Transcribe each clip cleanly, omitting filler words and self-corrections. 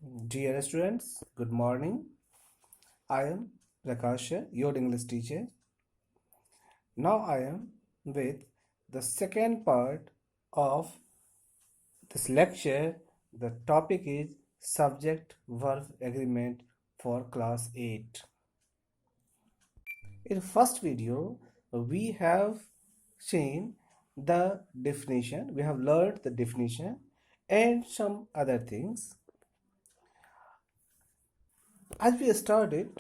Dear students, good morning. I am Prakash, your English teacher. Now I am with the second part of this lecture. The topic is subject verb agreement for class 8. In first video, we have seen the definition. We have learned the definition and some other things. As we started,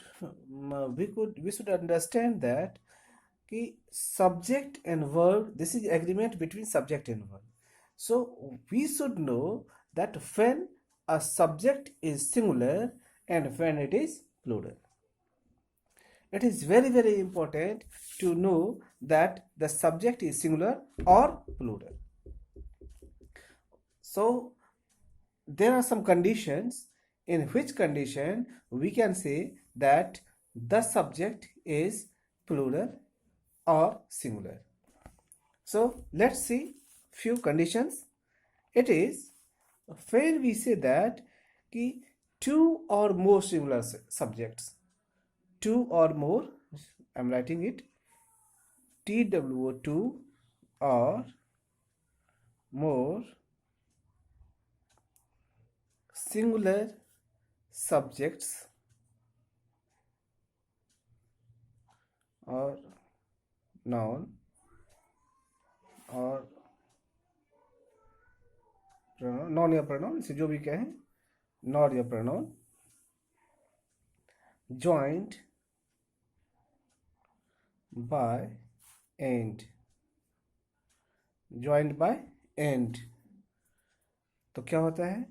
we should understand that subject and verb, this is agreement between subject and verb. So we should know that when a subject is singular and when it is plural. It is very important to know that the subject is singular or plural. So there are some conditions in which condition we can say that the subject is plural or singular. So let's see few conditions. It is when we say that two or more singular subjects, two or more, I'm writing it TWO2 or more singular subjects or noun और non या pronoun, इसे जो भी कहें, not या pronoun, joined by and, joined by and, तो क्या होता है?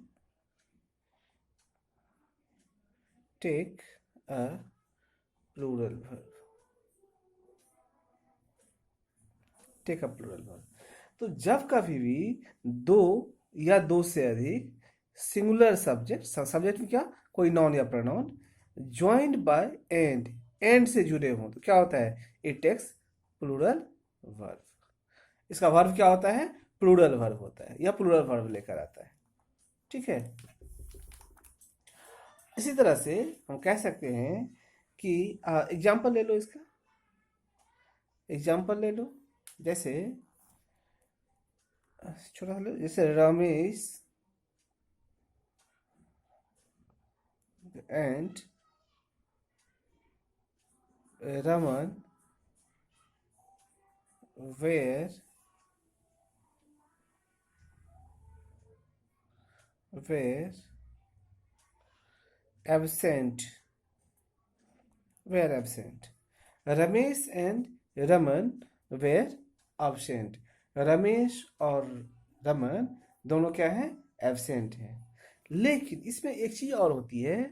Take a plural verb, take a plural verb. तो जब कभी भी दो या दो से अधिक सिंगुलर सब्जेक्ट, सब्जेक्ट में क्या, कोई नॉन या प्रोनाउन, ज्वाइंड बाय एंड से जुड़े हों, तो क्या होता है? It takes plural verb. इसका वर्ब क्या होता है? प्लूरल वर्ब होता है या प्लूरल वर्ब लेकर आता है। ठीक है। इसी तरह से हम कह सकते हैं कि एग्जाम्पल ले लो, इसका एग्जाम्पल ले लो। जैसे छोटा सा लो, जैसे Ramesh and Raman were absent, Ramesh and Raman were absent। Ramesh और रमन दोनों क्या हैं? एब्सेंट हैं। लेकिन इसमें एक चीज और होती है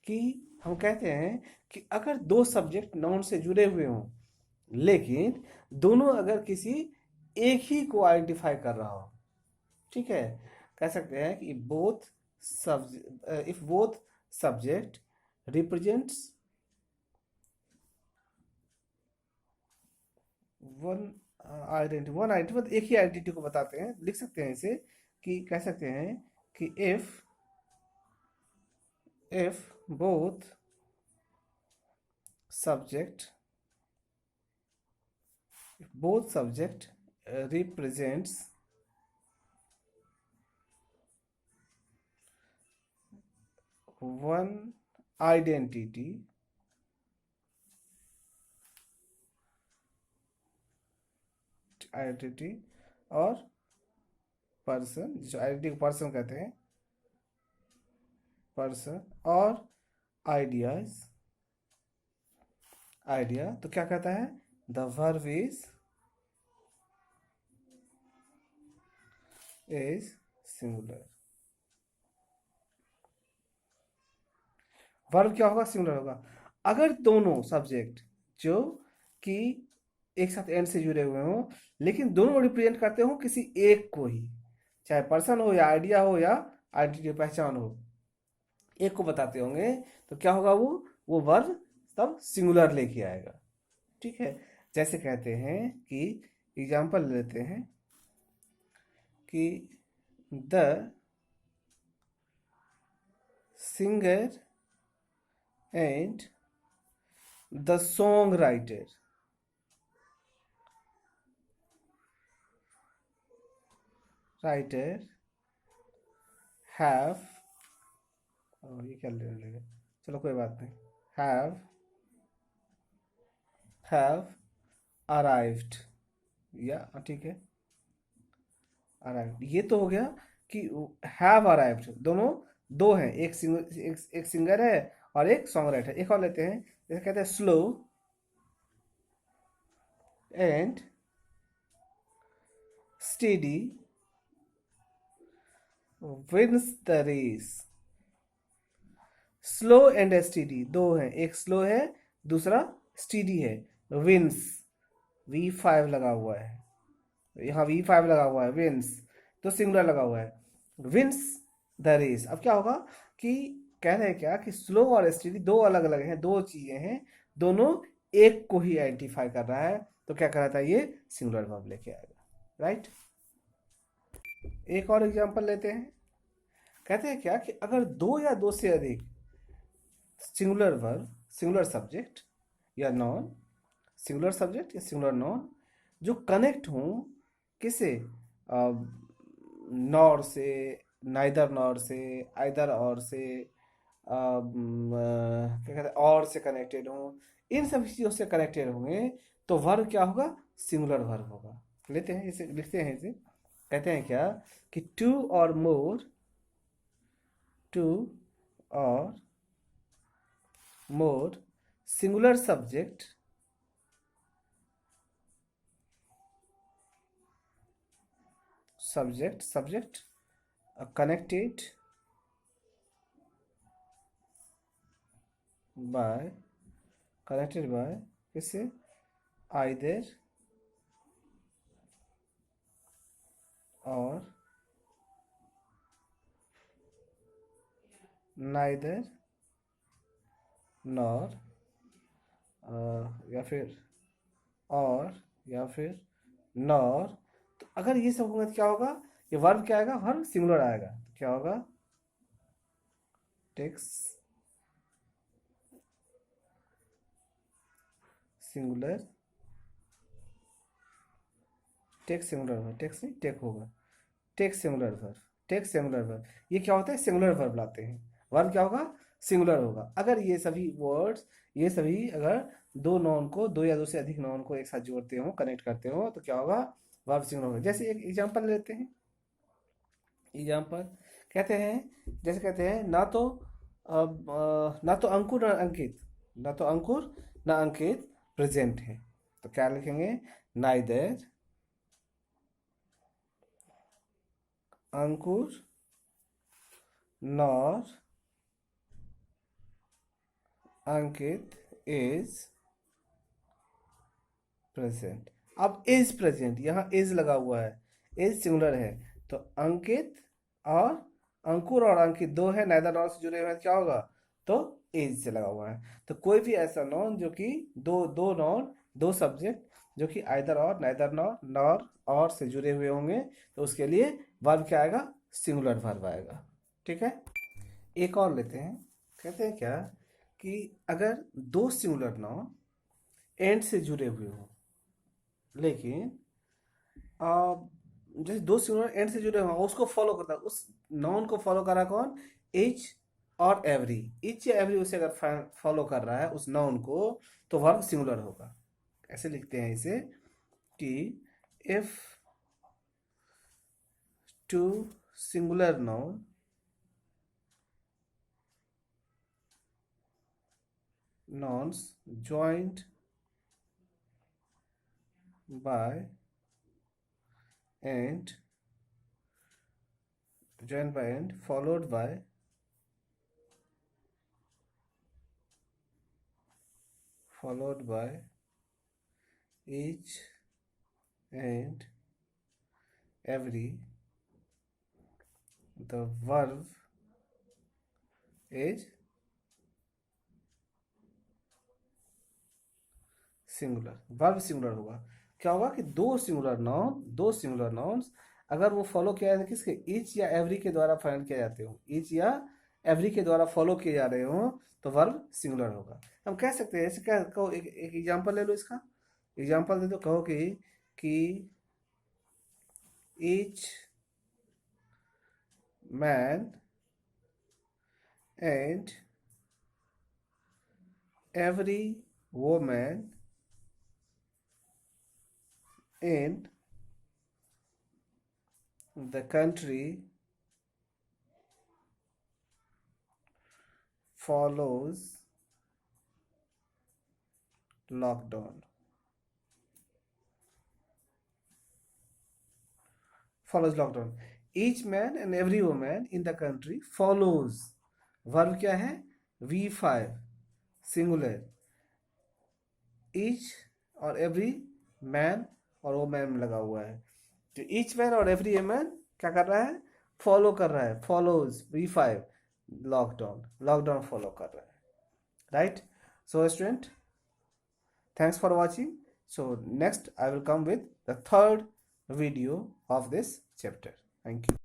कि हम कहते हैं कि अगर दो सब्जेक्ट नाउन से जुड़े हुए हों, लेकिन दोनों अगर किसी एक ही को आइडेंटिफाई कर रहा हो, ठीक है, कह सकते हैं कि if both subject represents one identity, मतलब एक ही आइडेंटिटी को बताते हैं। लिख सकते हैं इसे कि कह सकते हैं कि if both subject represents one identity और पर्सन, जिस आइडेंटिटी को पर्सन कहते हैं, पर्सन और आइडिया, तो क्या कहता है? The verb is singular. Verb क्या होगा? सिंगुलर होगा। अगर दोनों सब्जेक्ट जो कि एक साथ एंड से जुड़े हुए हों, लेकिन दोनों रिप्रेजेंट करते हो किसी एक को ही, चाहे पर्सन हो या आइडिया हो या आइडेंटिटी पहचान हो, एक को बताते होंगे, तो क्या होगा? वो वर्ब तब सिंगुलर लेके आएगा। ठीक है। जैसे कहते हैं कि एग्जाम्पल लेते हैं कि the singer and the songwriter have, ये क्या लेने लगे, चलो कोई बात नहीं, have arrived, या ठीक है, arrived, ये तो हो गया कि have arrived, दोनों दो हैं, एक सिंगर है और एक सॉन्ग राइटर। एक और लेते हैं, जैसे कहते हैं slow and steady wins the race. Slow and steady दो हैं, एक स्लो है दूसरा स्टेडी है। विन्स, V5 लगा हुआ है, यहाँ V5 लगा हुआ है, विन्स तो सिंगुलर लगा हुआ है, विन्स द रेस। अब क्या होगा कि कह रहे हैं क्या कि स्लो और स्टेडी दो अलग अलग हैं, दो चीजें हैं, दोनों एक को ही आइडेंटिफाई कर रहा है, तो क्या कर रहा था, ये सिंगुलर वर्ब लेके आएगा, राइट। एक और एग्जांपल लेते हैं, कहते हैं क्या कि अगर दो या दो से अधिक सिंगुलर वर्ब, सिंगुलर सब्जेक्ट या नॉन, सिंगुलर सब्जेक्ट या सिंगुलर नॉन जो कनेक्ट हों किसे, नॉर से, नाइदर नॉर से, आइदर और से, क्या कहते हैं और से कनेक्टेड हों, इन सभी चीज़ों से कनेक्टेड होंगे तो वर्ब क्या होगा, सिंगुलर वर्ब होगा। लेते हैं इसे, लिखते हैं इसे, कहते हैं क्या कि टू और मोर सिंगुलर सब्जेक्ट connected by किससे, either और neither nor, या फिर और या फिर नॉर। तो अगर ये सब होगा तो क्या होगा, ये वर्ब क्या आएगा, वर्ब सिंगुलर आएगा, तो क्या होगा, takes singular, take singular verb, takes नहीं टेक होगा, take singular verb, take singular verb. ये क्या होता है, सिंगुलर वर्ब लाते हैं, वर्ब क्या होगा, सिंगुलर होगा। अगर ये सभी वर्ड्स, ये सभी अगर दो नॉन को, दो या दो से अधिक नॉन को एक साथ जोड़ते हो, कनेक्ट करते हो, तो क्या होगा, वर्ब सिंगुलर होगा। जैसे एक एग्जांपल लेते हैं, एग्जांपल कहते हैं, जैसे कहते हैं ना तो अंकुर ना अंकित, ना तो अंकुर ना अंकित प्रेजेंट है, तो क्या लिखेंगे, neither Ankur nor Ankit is present. अब इज प्रेजेंट, यहाँ इज लगा हुआ है, इज सिंगुलर है, तो अंकित और अंकुर और अंकित दो है, नाइदर नॉर से जुड़े हुए हैं, क्या होगा, तो इज से लगा हुआ है। तो कोई भी ऐसा नॉन जो कि दो नॉन, दो सब्जेक्ट जो कि आइदर और, नाइदर नॉर और से जुड़े हुए होंगे, तो उसके लिए वर्ब क्या आएगा, सिंगुलर वर्ब आएगा, ठीक है। एक और लेते हैं, कहते हैं क्या कि अगर दो सिंगुलर नॉन एंड से जुड़े हुए हो, लेकिन जैसे दो सिंगुलर एंड से जुड़े हो, उसको फॉलो करता है, उस नॉन को फॉलो कर रहा कौन, इच और एवरी, इच या एवरी उसे अगर फॉलो कर रहा है उस नाउन को, तो वर्ब सिंगुलर होगा। ऐसे लिखते हैं इसे कि if two singular noun nouns joined by and followed by each and every, the verb is singular, verb singular होगा। क्या होगा कि दो सिंगुलर नाउन्स अगर वो फॉलो किया जाए किसके, ईच या एवरी के द्वारा फाइंड किया जाते हो, ईच या एवरी के द्वारा फॉलो किए जा रहे हो तो वर्ब सिंगुलर होगा। हम कह सकते हैं ऐसे, क्या कहो, एक एग्जांपल ले लो इसका, एग्जांपल दे दो, कहो कि each man and every woman in the country follows lockdown. Follows lockdown. Each man and every woman in the country follows. Verb क्या है? V5 singular. ईच और एवरी मैन और वो मैन लगा हुआ है, तो ईच मैन और एवरी मैन क्या कर रहा है? फॉलो कर रहा है, follows V5 lockdown, lockdown follow कर रहा है, right? So student, thanks for watching. So next I will come with the third video of this chapter. Thank you.